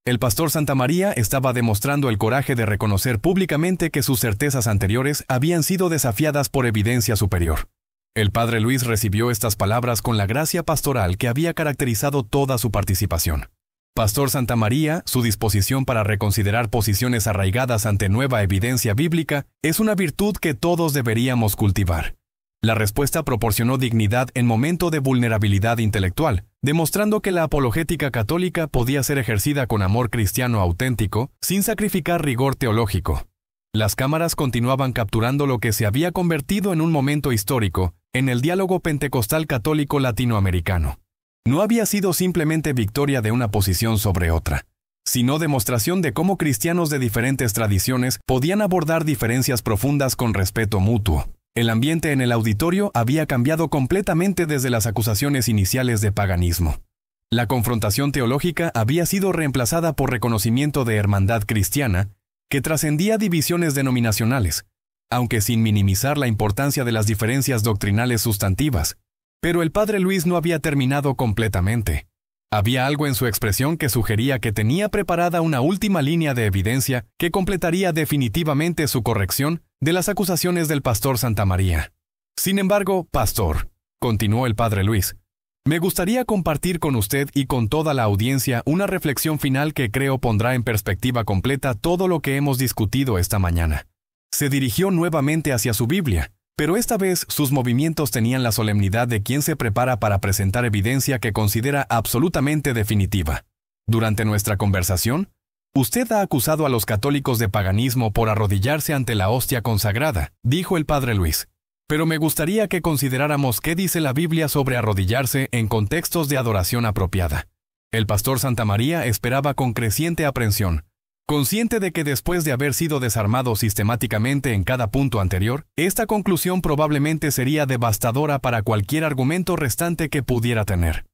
El pastor Santamaría estaba demostrando el coraje de reconocer públicamente que sus certezas anteriores habían sido desafiadas por evidencia superior. El padre Luis recibió estas palabras con la gracia pastoral que había caracterizado toda su participación. Pastor Santamaría, su disposición para reconsiderar posiciones arraigadas ante nueva evidencia bíblica es una virtud que todos deberíamos cultivar. La respuesta proporcionó dignidad en momento de vulnerabilidad intelectual, demostrando que la apologética católica podía ser ejercida con amor cristiano auténtico, sin sacrificar rigor teológico. Las cámaras continuaban capturando lo que se había convertido en un momento histórico en el diálogo pentecostal católico latinoamericano. No había sido simplemente victoria de una posición sobre otra, sino demostración de cómo cristianos de diferentes tradiciones podían abordar diferencias profundas con respeto mutuo. El ambiente en el auditorio había cambiado completamente desde las acusaciones iniciales de paganismo. La confrontación teológica había sido reemplazada por reconocimiento de hermandad cristiana que trascendía divisiones denominacionales, aunque sin minimizar la importancia de las diferencias doctrinales sustantivas. Pero el padre Luis no había terminado completamente. Había algo en su expresión que sugería que tenía preparada una última línea de evidencia que completaría definitivamente su corrección de las acusaciones del pastor Santamaría. Sin embargo, pastor, continuó el padre Luis, me gustaría compartir con usted y con toda la audiencia una reflexión final que creo pondrá en perspectiva completa todo lo que hemos discutido esta mañana. Se dirigió nuevamente hacia su Biblia, pero esta vez sus movimientos tenían la solemnidad de quien se prepara para presentar evidencia que considera absolutamente definitiva. Durante nuestra conversación, usted ha acusado a los católicos de paganismo por arrodillarse ante la hostia consagrada, dijo el padre Luis. Pero me gustaría que consideráramos qué dice la Biblia sobre arrodillarse en contextos de adoración apropiada. El pastor Santamaría esperaba con creciente aprensión, consciente de que después de haber sido desarmado sistemáticamente en cada punto anterior, esta conclusión probablemente sería devastadora para cualquier argumento restante que pudiera tener.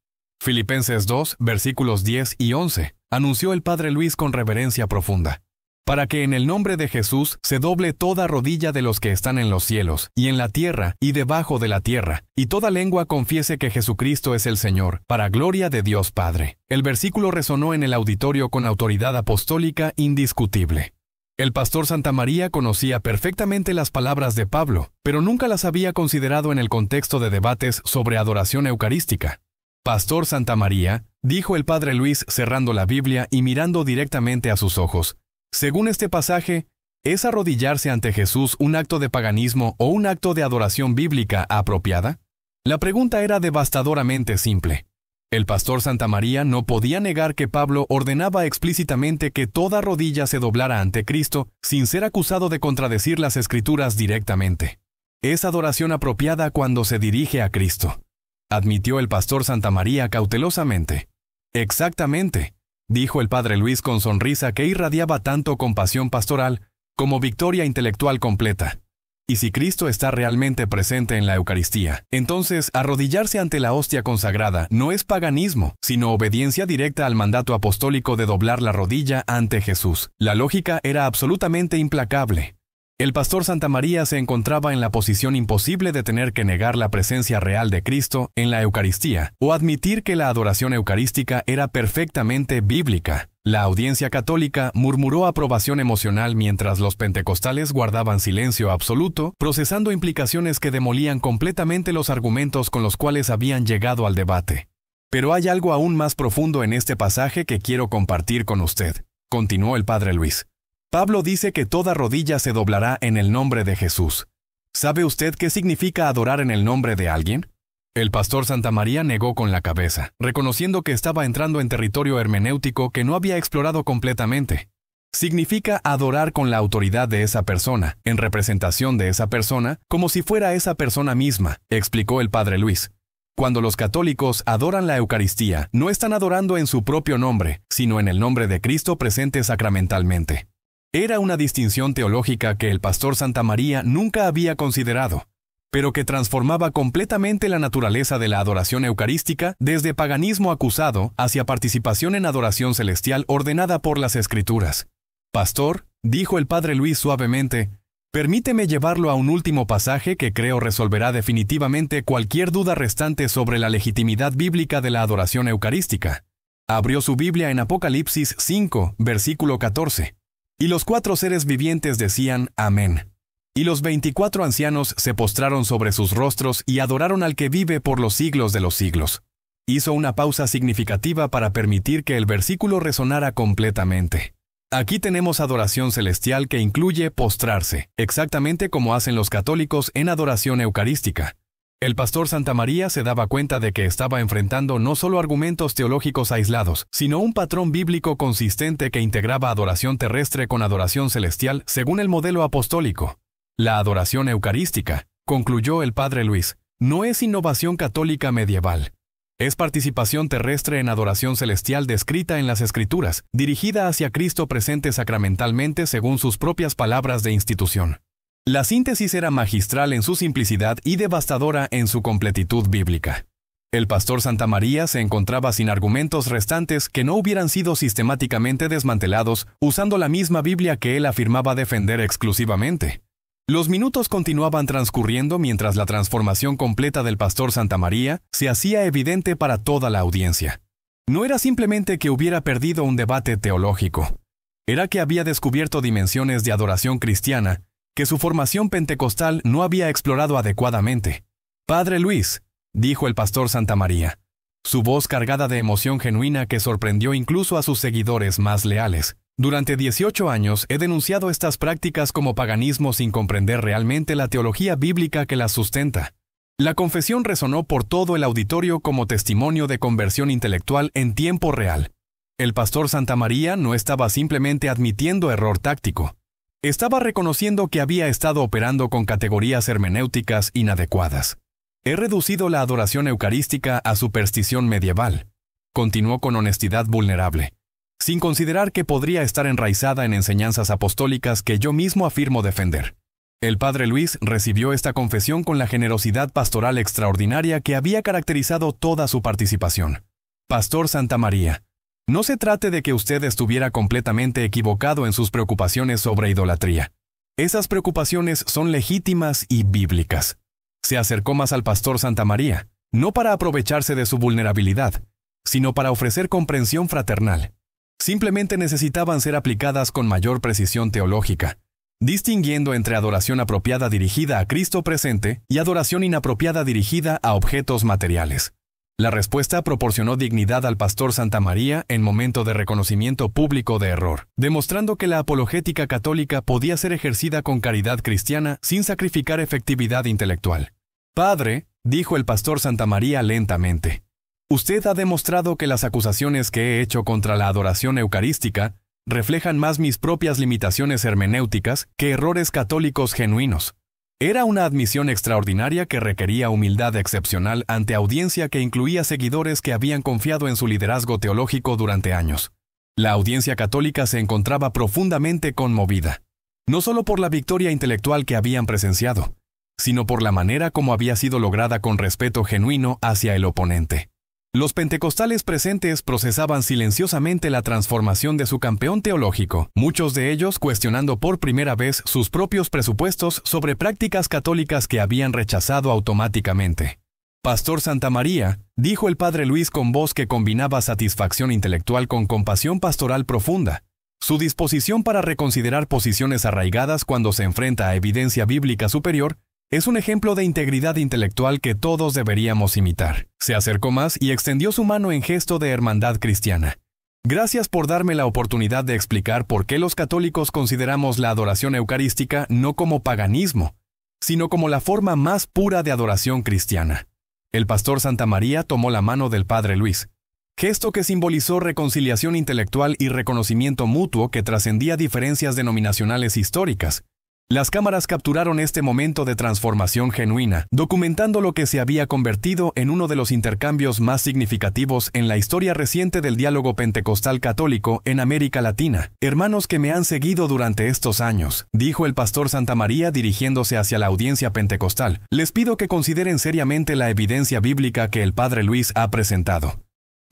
Filipenses 2, versículos 10 y 11, anunció el padre Luis con reverencia profunda. Para que en el nombre de Jesús se doble toda rodilla de los que están en los cielos, y en la tierra, y debajo de la tierra, y toda lengua confiese que Jesucristo es el Señor, para gloria de Dios Padre. El versículo resonó en el auditorio con autoridad apostólica indiscutible. El pastor Santamaría conocía perfectamente las palabras de Pablo, pero nunca las había considerado en el contexto de debates sobre adoración eucarística. Pastor Santamaría, dijo el padre Luis cerrando la Biblia y mirando directamente a sus ojos, según este pasaje, ¿es arrodillarse ante Jesús un acto de paganismo o un acto de adoración bíblica apropiada? La pregunta era devastadoramente simple. El pastor Santamaría no podía negar que Pablo ordenaba explícitamente que toda rodilla se doblara ante Cristo sin ser acusado de contradecir las Escrituras directamente. Es adoración apropiada cuando se dirige a Cristo, admitió el pastor Santamaría cautelosamente. Exactamente, dijo el padre Luis con sonrisa que irradiaba tanto compasión pastoral como victoria intelectual completa. Y si Cristo está realmente presente en la Eucaristía, entonces arrodillarse ante la hostia consagrada no es paganismo, sino obediencia directa al mandato apostólico de doblar la rodilla ante Jesús. La lógica era absolutamente implacable. El pastor Santamaría se encontraba en la posición imposible de tener que negar la presencia real de Cristo en la Eucaristía o admitir que la adoración eucarística era perfectamente bíblica. La audiencia católica murmuró aprobación emocional mientras los pentecostales guardaban silencio absoluto, procesando implicaciones que demolían completamente los argumentos con los cuales habían llegado al debate. Pero hay algo aún más profundo en este pasaje que quiero compartir con usted, continuó el padre Luis. Pablo dice que toda rodilla se doblará en el nombre de Jesús. ¿Sabe usted qué significa adorar en el nombre de alguien? El pastor Santamaría negó con la cabeza, reconociendo que estaba entrando en territorio hermenéutico que no había explorado completamente. Significa adorar con la autoridad de esa persona, en representación de esa persona, como si fuera esa persona misma, explicó el padre Luis. Cuando los católicos adoran la Eucaristía, no están adorando en su propio nombre, sino en el nombre de Cristo presente sacramentalmente. Era una distinción teológica que el pastor Santamaría nunca había considerado, pero que transformaba completamente la naturaleza de la adoración eucarística desde paganismo acusado hacia participación en adoración celestial ordenada por las Escrituras. Pastor, dijo el padre Luis suavemente, permíteme llevarlo a un último pasaje que creo resolverá definitivamente cualquier duda restante sobre la legitimidad bíblica de la adoración eucarística. Abrió su Biblia en Apocalipsis 5, versículo 14. Y los 4 seres vivientes decían Amén. Y los 24 ancianos se postraron sobre sus rostros y adoraron al que vive por los siglos de los siglos. Hizo una pausa significativa para permitir que el versículo resonara completamente. Aquí tenemos adoración celestial que incluye postrarse, exactamente como hacen los católicos en adoración eucarística. El pastor Santamaría se daba cuenta de que estaba enfrentando no solo argumentos teológicos aislados, sino un patrón bíblico consistente que integraba adoración terrestre con adoración celestial según el modelo apostólico. La adoración eucarística, concluyó el padre Luis, no es innovación católica medieval. Es participación terrestre en adoración celestial descrita en las Escrituras, dirigida hacia Cristo presente sacramentalmente según sus propias palabras de institución. La síntesis era magistral en su simplicidad y devastadora en su completitud bíblica. El pastor Santamaría se encontraba sin argumentos restantes que no hubieran sido sistemáticamente desmantelados usando la misma Biblia que él afirmaba defender exclusivamente. Los minutos continuaban transcurriendo mientras la transformación completa del pastor Santamaría se hacía evidente para toda la audiencia. No era simplemente que hubiera perdido un debate teológico. Era que había descubierto dimensiones de adoración cristiana que su formación pentecostal no había explorado adecuadamente. Padre Luis, dijo el pastor Santamaría, su voz cargada de emoción genuina que sorprendió incluso a sus seguidores más leales. Durante 18 años he denunciado estas prácticas como paganismo sin comprender realmente la teología bíblica que las sustenta. La confesión resonó por todo el auditorio como testimonio de conversión intelectual en tiempo real. El pastor Santamaría no estaba simplemente admitiendo error táctico. Estaba reconociendo que había estado operando con categorías hermenéuticas inadecuadas. He reducido la adoración eucarística a superstición medieval. Continuó con honestidad vulnerable, sin considerar que podría estar enraizada en enseñanzas apostólicas que yo mismo afirmo defender. El padre Luis recibió esta confesión con la generosidad pastoral extraordinaria que había caracterizado toda su participación. Pastor Santamaría, no se trate de que usted estuviera completamente equivocado en sus preocupaciones sobre idolatría. Esas preocupaciones son legítimas y bíblicas. Se acercó más al pastor Santamaría, no para aprovecharse de su vulnerabilidad, sino para ofrecer comprensión fraternal. Simplemente necesitaban ser aplicadas con mayor precisión teológica, distinguiendo entre adoración apropiada dirigida a Cristo presente y adoración inapropiada dirigida a objetos materiales. La respuesta proporcionó dignidad al pastor Santamaría en momento de reconocimiento público de error, demostrando que la apologética católica podía ser ejercida con caridad cristiana sin sacrificar efectividad intelectual. Padre, dijo el pastor Santamaría lentamente, usted ha demostrado que las acusaciones que he hecho contra la adoración eucarística reflejan más mis propias limitaciones hermenéuticas que errores católicos genuinos. Era una admisión extraordinaria que requería humildad excepcional ante audiencia que incluía seguidores que habían confiado en su liderazgo teológico durante años. La audiencia católica se encontraba profundamente conmovida, no solo por la victoria intelectual que habían presenciado, sino por la manera como había sido lograda con respeto genuino hacia el oponente. Los pentecostales presentes procesaban silenciosamente la transformación de su campeón teológico, muchos de ellos cuestionando por primera vez sus propios presupuestos sobre prácticas católicas que habían rechazado automáticamente. Pastor Santamaría, dijo el padre Luis con voz que combinaba satisfacción intelectual con compasión pastoral profunda. Su disposición para reconsiderar posiciones arraigadas cuando se enfrenta a evidencia bíblica superior es un ejemplo de integridad intelectual que todos deberíamos imitar. Se acercó más y extendió su mano en gesto de hermandad cristiana. Gracias por darme la oportunidad de explicar por qué los católicos consideramos la adoración eucarística no como paganismo, sino como la forma más pura de adoración cristiana. El pastor Santamaría tomó la mano del padre Luis, gesto que simbolizó reconciliación intelectual y reconocimiento mutuo que trascendía diferencias denominacionales históricas. Las cámaras capturaron este momento de transformación genuina, documentando lo que se había convertido en uno de los intercambios más significativos en la historia reciente del diálogo pentecostal católico en América Latina. Hermanos que me han seguido durante estos años, dijo el pastor Santamaría dirigiéndose hacia la audiencia pentecostal, les pido que consideren seriamente la evidencia bíblica que el padre Luis ha presentado.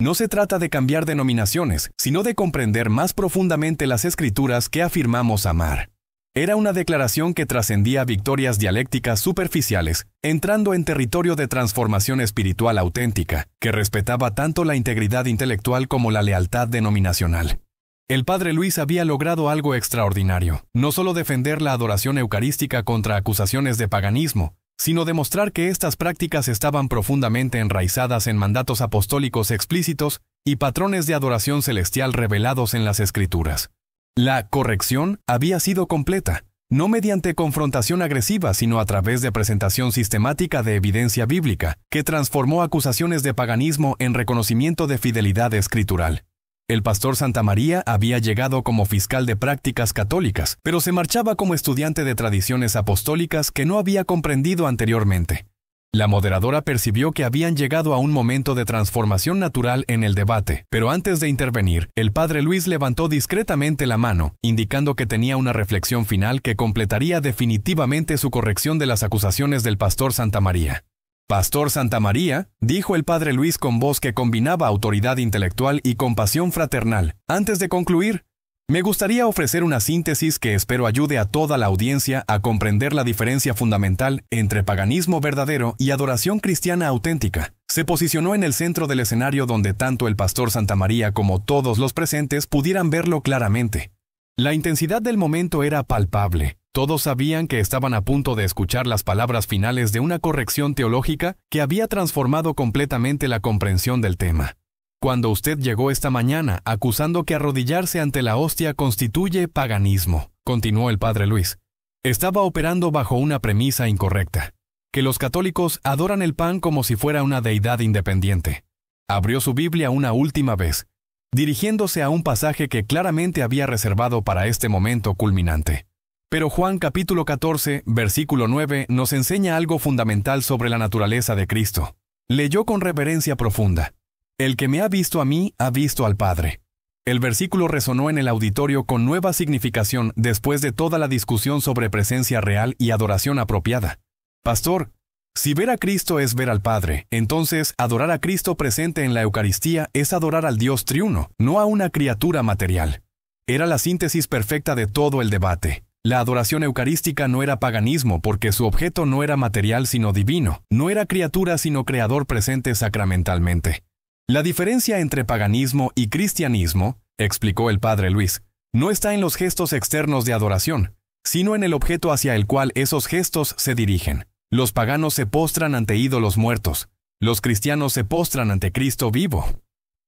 No se trata de cambiar denominaciones, sino de comprender más profundamente las escrituras que afirmamos amar. Era una declaración que trascendía victorias dialécticas superficiales, entrando en territorio de transformación espiritual auténtica, que respetaba tanto la integridad intelectual como la lealtad denominacional. El padre Luis había logrado algo extraordinario, no solo defender la adoración eucarística contra acusaciones de paganismo, sino demostrar que estas prácticas estaban profundamente enraizadas en mandatos apostólicos explícitos y patrones de adoración celestial revelados en las Escrituras. La corrección había sido completa, no mediante confrontación agresiva, sino a través de presentación sistemática de evidencia bíblica, que transformó acusaciones de paganismo en reconocimiento de fidelidad escritural. El pastor Santamaría había llegado como fiscal de prácticas católicas, pero se marchaba como estudiante de tradiciones apostólicas que no había comprendido anteriormente. La moderadora percibió que habían llegado a un momento de transformación natural en el debate, pero antes de intervenir, el padre Luis levantó discretamente la mano, indicando que tenía una reflexión final que completaría definitivamente su corrección de las acusaciones del pastor Santamaría. Pastor Santamaría, dijo el padre Luis con voz que combinaba autoridad intelectual y compasión fraternal, antes de concluir, me gustaría ofrecer una síntesis que espero ayude a toda la audiencia a comprender la diferencia fundamental entre paganismo verdadero y adoración cristiana auténtica. Se posicionó en el centro del escenario donde tanto el pastor Santamaría como todos los presentes pudieran verlo claramente. La intensidad del momento era palpable. Todos sabían que estaban a punto de escuchar las palabras finales de una corrección teológica que había transformado completamente la comprensión del tema. Cuando usted llegó esta mañana acusando que arrodillarse ante la hostia constituye paganismo, continuó el padre Luis, estaba operando bajo una premisa incorrecta, que los católicos adoran el pan como si fuera una deidad independiente. Abrió su Biblia una última vez, dirigiéndose a un pasaje que claramente había reservado para este momento culminante. Pero Juan capítulo 14, versículo 9 nos enseña algo fundamental sobre la naturaleza de Cristo. Leyó con reverencia profunda. El que me ha visto a mí, ha visto al Padre. El versículo resonó en el auditorio con nueva significación después de toda la discusión sobre presencia real y adoración apropiada. Pastor, si ver a Cristo es ver al Padre, entonces adorar a Cristo presente en la Eucaristía es adorar al Dios triuno, no a una criatura material. Era la síntesis perfecta de todo el debate. La adoración eucarística no era paganismo porque su objeto no era material sino divino, no era criatura sino creador presente sacramentalmente. La diferencia entre paganismo y cristianismo, explicó el padre Luis, no está en los gestos externos de adoración, sino en el objeto hacia el cual esos gestos se dirigen. Los paganos se postran ante ídolos muertos, los cristianos se postran ante Cristo vivo.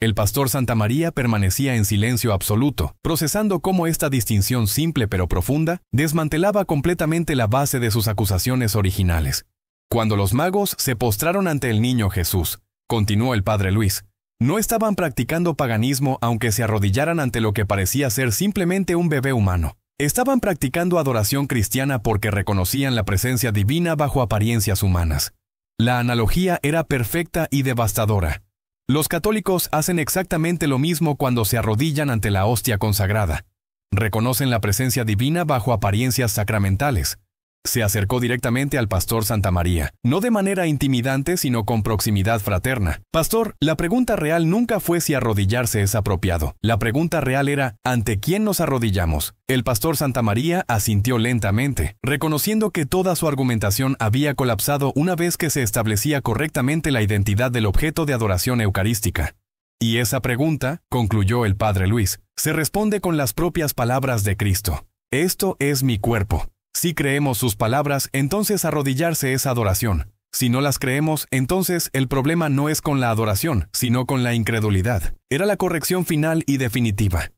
El pastor Santamaría permanecía en silencio absoluto, procesando cómo esta distinción simple pero profunda desmantelaba completamente la base de sus acusaciones originales. Cuando los magos se postraron ante el niño Jesús, continuó el padre Luis, no estaban practicando paganismo aunque se arrodillaran ante lo que parecía ser simplemente un bebé humano. Estaban practicando adoración cristiana porque reconocían la presencia divina bajo apariencias humanas. La analogía era perfecta y devastadora. Los católicos hacen exactamente lo mismo cuando se arrodillan ante la hostia consagrada. Reconocen la presencia divina bajo apariencias sacramentales. Se acercó directamente al pastor Santamaría, no de manera intimidante, sino con proximidad fraterna. Pastor, la pregunta real nunca fue si arrodillarse es apropiado. La pregunta real era, ¿ante quién nos arrodillamos? El pastor Santamaría asintió lentamente, reconociendo que toda su argumentación había colapsado una vez que se establecía correctamente la identidad del objeto de adoración eucarística. Y esa pregunta, concluyó el padre Luis, se responde con las propias palabras de Cristo. Esto es mi cuerpo. Si creemos sus palabras, entonces arrodillarse es adoración. Si no las creemos, entonces el problema no es con la adoración, sino con la incredulidad. Era la corrección final y definitiva.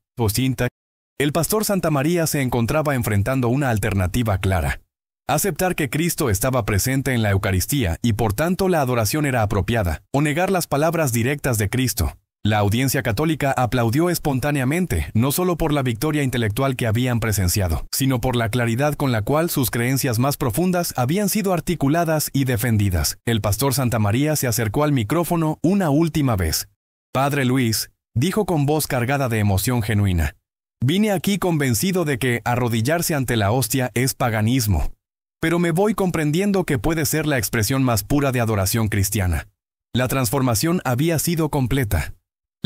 El pastor Santamaría se encontraba enfrentando una alternativa clara. Aceptar que Cristo estaba presente en la Eucaristía y por tanto la adoración era apropiada, o negar las palabras directas de Cristo. La audiencia católica aplaudió espontáneamente, no solo por la victoria intelectual que habían presenciado, sino por la claridad con la cual sus creencias más profundas habían sido articuladas y defendidas. El pastor Santamaría se acercó al micrófono una última vez. Padre Luis, dijo con voz cargada de emoción genuina, vine aquí convencido de que arrodillarse ante la hostia es paganismo, pero me voy comprendiendo que puede ser la expresión más pura de adoración cristiana. La transformación había sido completa.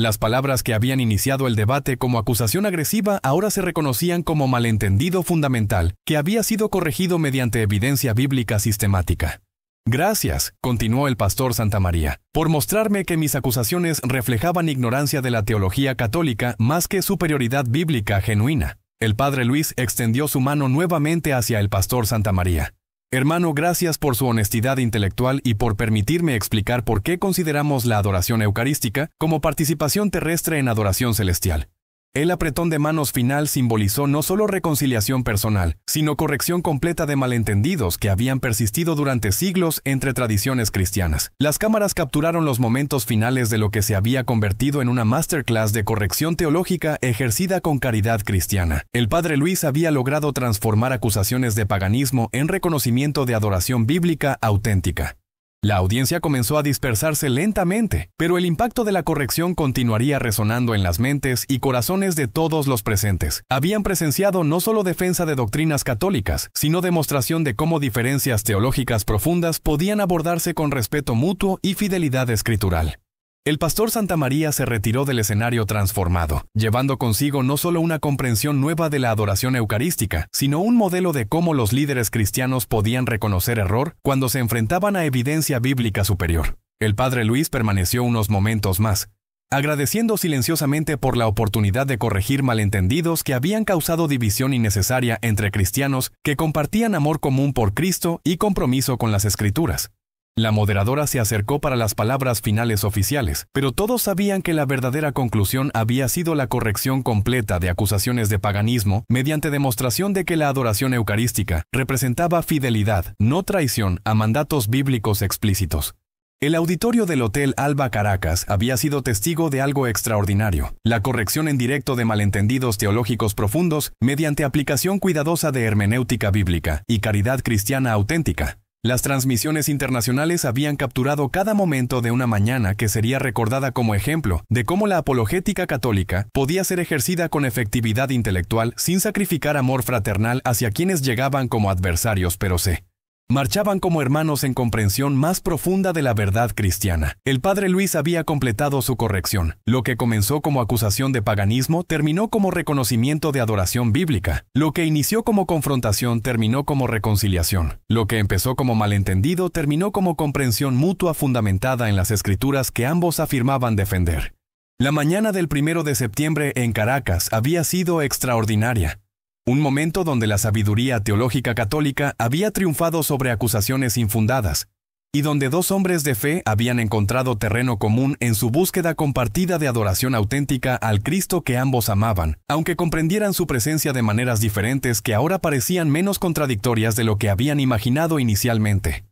Las palabras que habían iniciado el debate como acusación agresiva ahora se reconocían como malentendido fundamental, que había sido corregido mediante evidencia bíblica sistemática. Gracias, continuó el pastor Santamaría, por mostrarme que mis acusaciones reflejaban ignorancia de la teología católica más que superioridad bíblica genuina. El padre Luis extendió su mano nuevamente hacia el pastor Santamaría. Hermano, gracias por su honestidad intelectual y por permitirme explicar por qué consideramos la adoración eucarística como participación terrestre en adoración celestial. El apretón de manos final simbolizó no solo reconciliación personal, sino corrección completa de malentendidos que habían persistido durante siglos entre tradiciones cristianas. Las cámaras capturaron los momentos finales de lo que se había convertido en una masterclass de corrección teológica ejercida con caridad cristiana. El padre Luis había logrado transformar acusaciones de paganismo en reconocimiento de adoración bíblica auténtica. La audiencia comenzó a dispersarse lentamente, pero el impacto de la corrección continuaría resonando en las mentes y corazones de todos los presentes. Habían presenciado no solo defensa de doctrinas católicas, sino demostración de cómo diferencias teológicas profundas podían abordarse con respeto mutuo y fidelidad escritural. El pastor Santamaría se retiró del escenario transformado, llevando consigo no solo una comprensión nueva de la adoración eucarística, sino un modelo de cómo los líderes cristianos podían reconocer error cuando se enfrentaban a evidencia bíblica superior. El padre Luis permaneció unos momentos más, agradeciendo silenciosamente por la oportunidad de corregir malentendidos que habían causado división innecesaria entre cristianos que compartían amor común por Cristo y compromiso con las Escrituras. La moderadora se acercó para las palabras finales oficiales, pero todos sabían que la verdadera conclusión había sido la corrección completa de acusaciones de paganismo mediante demostración de que la adoración eucarística representaba fidelidad, no traición, a mandatos bíblicos explícitos. El auditorio del Hotel Alba Caracas había sido testigo de algo extraordinario, la corrección en directo de malentendidos teológicos profundos mediante aplicación cuidadosa de hermenéutica bíblica y caridad cristiana auténtica. Las transmisiones internacionales habían capturado cada momento de una mañana que sería recordada como ejemplo de cómo la apologética católica podía ser ejercida con efectividad intelectual sin sacrificar amor fraternal hacia quienes llegaban como adversarios, pero marchaban como hermanos en comprensión más profunda de la verdad cristiana. El padre Luis había completado su corrección. Lo que comenzó como acusación de paganismo terminó como reconocimiento de adoración bíblica. Lo que inició como confrontación terminó como reconciliación. Lo que empezó como malentendido terminó como comprensión mutua fundamentada en las Escrituras que ambos afirmaban defender. La mañana del 1 de septiembre en Caracas había sido extraordinaria. Un momento donde la sabiduría teológica católica había triunfado sobre acusaciones infundadas, y donde dos hombres de fe habían encontrado terreno común en su búsqueda compartida de adoración auténtica al Cristo que ambos amaban, aunque comprendieran su presencia de maneras diferentes que ahora parecían menos contradictorias de lo que habían imaginado inicialmente.